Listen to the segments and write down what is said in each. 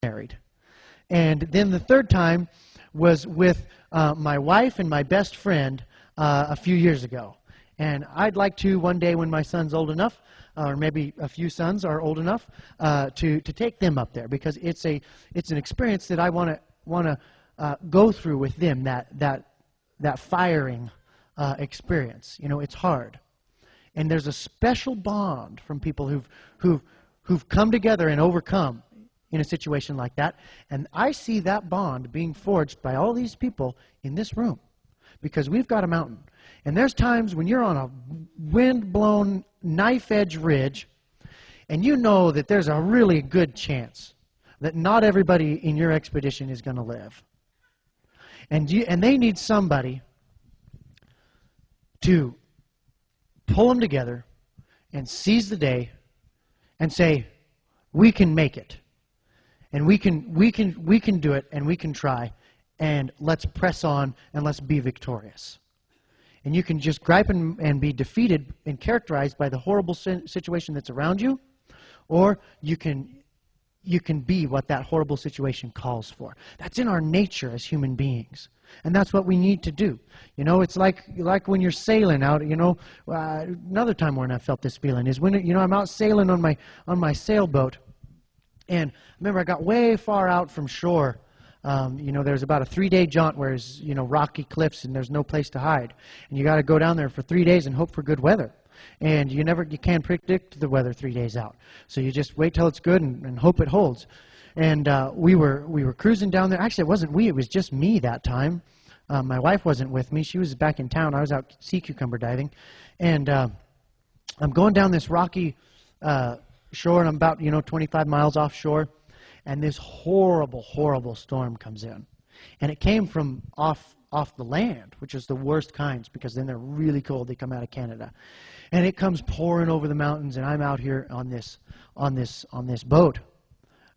married. And then the third time was with my wife and my best friend a few years ago. And I'd like to one day when my son's old enough, or maybe a few sons are old enough, to take them up there, because it's an experience that I want to go through with them, that firing experience. You know, it's hard. And there's a special bond from people who've come together and overcome in a situation like that. And I see that bond being forged by all these people in this room, because we've got a mountain. And there's times when you're on a wind-blown, knife-edge ridge, and you know that there's a really good chance that not everybody in your expedition is going to live. And they need somebody to pull them together and seize the day and say, we can make it. And we can do it, and we can try, and let's press on, and let's be victorious. And you can just gripe and be defeated and characterized by the horrible situation that's around you, or you can be what that horrible situation calls for. That's in our nature as human beings. And that's what we need to do. You know, it's like when you're sailing out, you know, another time when I felt this feeling is when, you know, I'm out sailing on my sailboat. And I remember I got way far out from shore. You know, there's about a 3-day jaunt where there's, you know, rocky cliffs and there's no place to hide. And you got to go down there for 3 days and hope for good weather. And you can't predict the weather 3 days out. So you just wait till it's good and hope it holds. And we were cruising down there. Actually, it wasn't we. It was just me that time. My wife wasn't with me. She was back in town. I was out sea cucumber diving. And I'm going down this rocky shore, and I'm about, you know, 25 miles offshore. And this horrible, horrible storm comes in. And it came from off the land, which is the worst kinds, because then they're really cold. They come out of Canada. And it comes pouring over the mountains, and I'm out here on this boat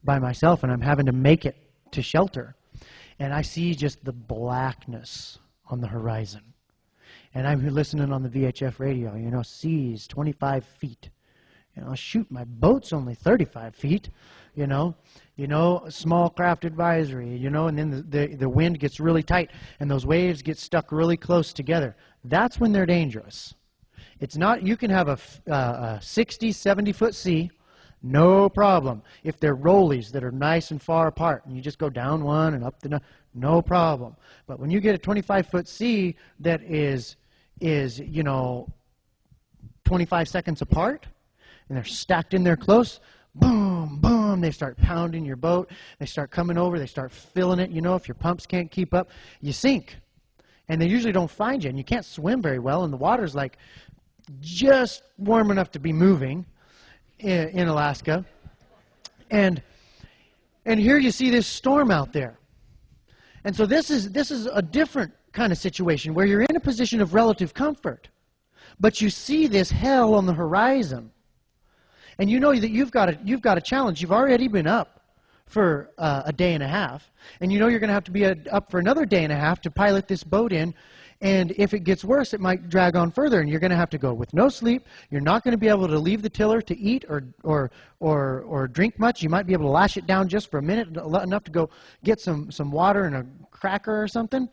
by myself, and I'm having to make it to shelter. And I see just the blackness on the horizon. And I'm listening on the VHF radio, you know, seas 25 feet. You know, shoot, my boat's only 35 feet, you know, small craft advisory, you know, and then the wind gets really tight, and those waves get stuck really close together. That's when they're dangerous. It's not, you can have a 60, 70-foot sea, no problem. If they're rollies that are nice and far apart, and you just go down one and up the, no problem. But when you get a 25-foot sea that is, you know, 25 seconds apart, and they're stacked in there close, boom, boom, they start pounding your boat, they start coming over, they start filling it, you know, if your pumps can't keep up, you sink. And they usually don't find you, and you can't swim very well, and the water's like just warm enough to be moving in Alaska. And here you see this storm out there. And so this is a different kind of situation where you're in a position of relative comfort, but you see this hell on the horizon. And you know that you've got a challenge. You've already been up for a day and a half, and you know you're going to have to be up for another day and a half to pilot this boat in. And if it gets worse, it might drag on further, and you're going to have to go with no sleep. You're not going to be able to leave the tiller to eat or drink much. You might be able to lash it down just for a minute, enough to go get some water and a cracker or something.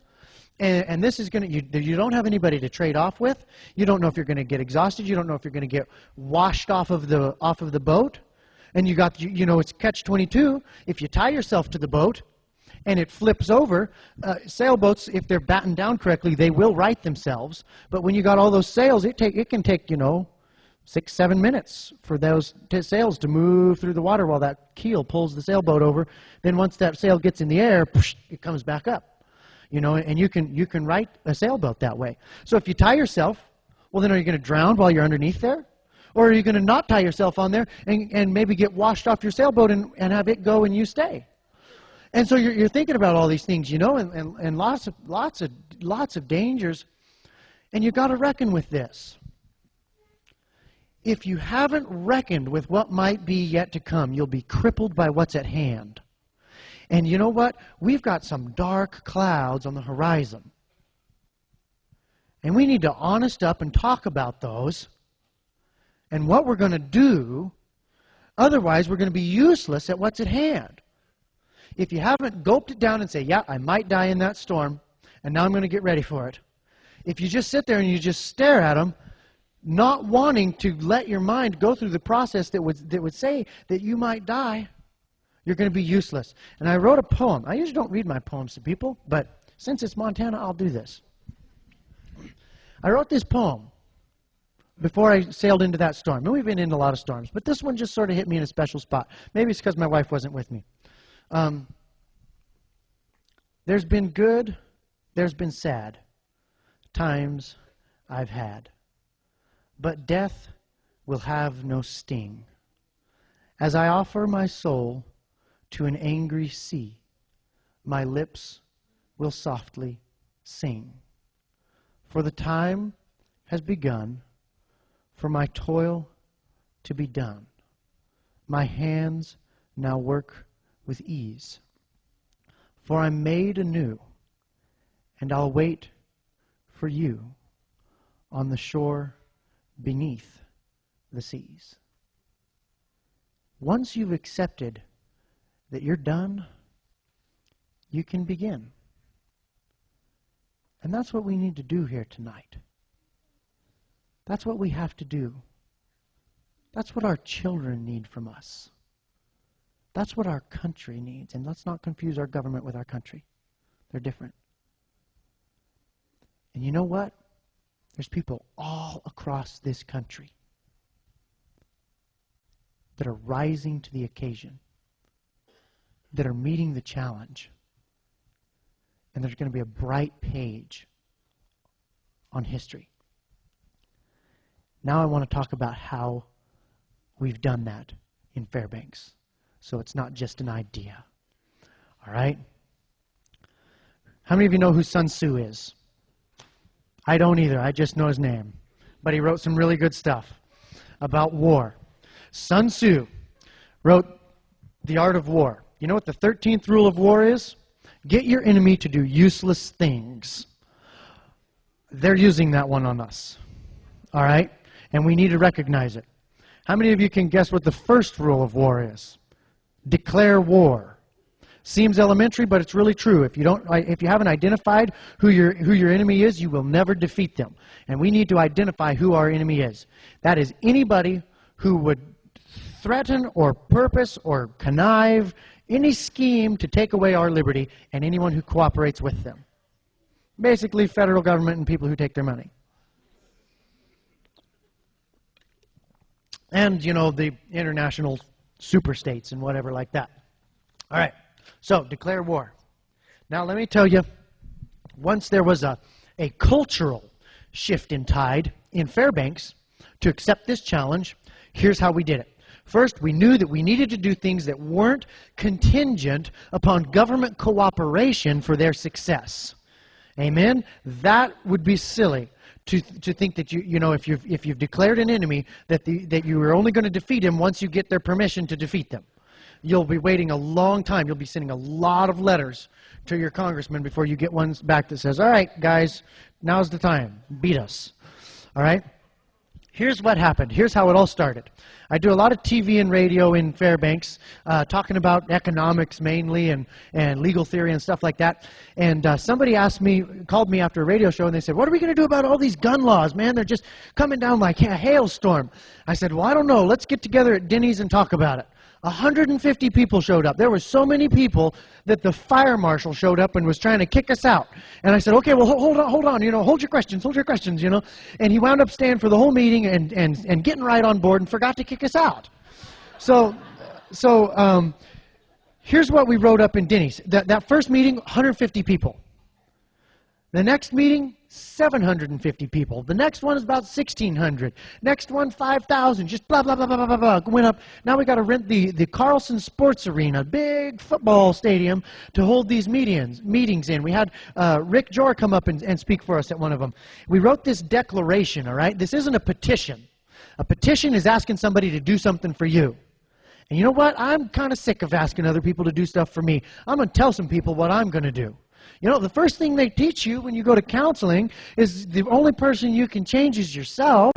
And this is going to, you don't have anybody to trade off with. You don't know if you're going to get exhausted. You don't know if you're going to get washed off of the boat. And you know, it's catch-22. If you tie yourself to the boat and it flips over, sailboats, if they're battened down correctly, they will right themselves. But when you got all those sails, it can take, you know, 6-7 minutes for those sails to move through the water while that keel pulls the sailboat over. Then once that sail gets in the air, it comes back up. You know, and you can right a sailboat that way. So if you tie yourself, well, then are you going to drown while you're underneath there? Or are you going to not tie yourself on there and maybe get washed off your sailboat and have it go and you stay? And so you're thinking about all these things, you know, and lots of dangers. And you've got to reckon with this. If you haven't reckoned with what might be yet to come, you'll be crippled by what's at hand. And you know what? We've got some dark clouds on the horizon. And we need to honest up and talk about those and what we're going to do. Otherwise, we're going to be useless at what's at hand. if you haven't gulped it down and say, yeah, I might die in that storm, and now I'm going to get ready for it. If you just sit there and you just stare at them, not wanting to let your mind go through the process that would say that you might die, you're going to be useless. And I wrote a poem. I usually don't read my poems to people, but since it's Montana, I'll do this. I wrote this poem before I sailed into that storm. And we've been in a lot of storms, but this one just sort of hit me in a special spot. Maybe it's because my wife wasn't with me. There's been good, there's been sad times I've had, but death will have no sting. As I offer my soul to an angry sea, my lips will softly sing. For the time has begun for my toil to be done. My hands now work with ease. For I'm made anew, and I'll wait for you on the shore beneath the seas. Once you've accepted that you're done, you can begin. And that's what we need to do here tonight. That's what we have to do. That's what our children need from us. That's what our country needs. And let's not confuse our government with our country. They're different. And you know what? There's people all across this country that are rising to the occasion, that are meeting the challenge. And there's going to be a bright page on history. Now I want to talk about how we've done that in Fairbanks. So it's not just an idea. All right? How many of you know who Sun Tzu is? I don't either. I just know his name. But he wrote some really good stuff about war. Sun Tzu wrote The Art of War. You know what the 13th rule of war is? Get your enemy to do useless things. They're using that one on us. All right? And we need to recognize it. How many of you can guess what the first rule of war is? Declare war. Seems elementary, but it's really true. If you haven't identified who your enemy is, you will never defeat them. And we need to identify who our enemy is. That is anybody who would threaten or purpose or connive any scheme to take away our liberty, and anyone who cooperates with them. Basically, federal government and people who take their money. And, you know, the international superstates and whatever like that. All right, so declare war. Now, let me tell you, once there was a cultural shift in tide in Fairbanks to accept this challenge, here's how we did it. First, we knew that we needed to do things that weren't contingent upon government cooperation for their success. Amen? That would be silly to think that you know if you've declared an enemy that you are only going to defeat him once you get their permission to defeat them. You'll be waiting a long time. You'll be sending a lot of letters to your congressman before you get one back that says, all right, guys, now's the time. Beat us. All right? Here's what happened. Here's how it all started. I do a lot of TV and radio in Fairbanks, talking about economics mainly and legal theory and stuff like that. And somebody called me after a radio show, and they said, what are we going to do about all these gun laws, man? They're just coming down like a hailstorm. I said, well, I don't know. Let's get together at Denny's and talk about it. 150 people showed up. There were so many people that the fire marshal showed up and was trying to kick us out. And I said, okay, well, hold on, you know, hold your questions, you know. And he wound up staying for the whole meeting and getting right on board and forgot to kick us out. So here's what we wrote up in Denny's. That first meeting, 150 people. The next meeting, 750 people. The next one is about 1,600. Next one, 5,000. Just blah, blah, blah, blah, blah, blah. Went up. Now we got to rent the Carlson Sports Arena, big football stadium, to hold these meetings in. We had Rick Jor come up and speak for us at one of them. We wrote this declaration, all right? This isn't a petition. A petition is asking somebody to do something for you. And you know what? I'm kind of sick of asking other people to do stuff for me. I'm going to tell some people what I'm going to do. You know, the first thing they teach you when you go to counseling is the only person you can change is yourself.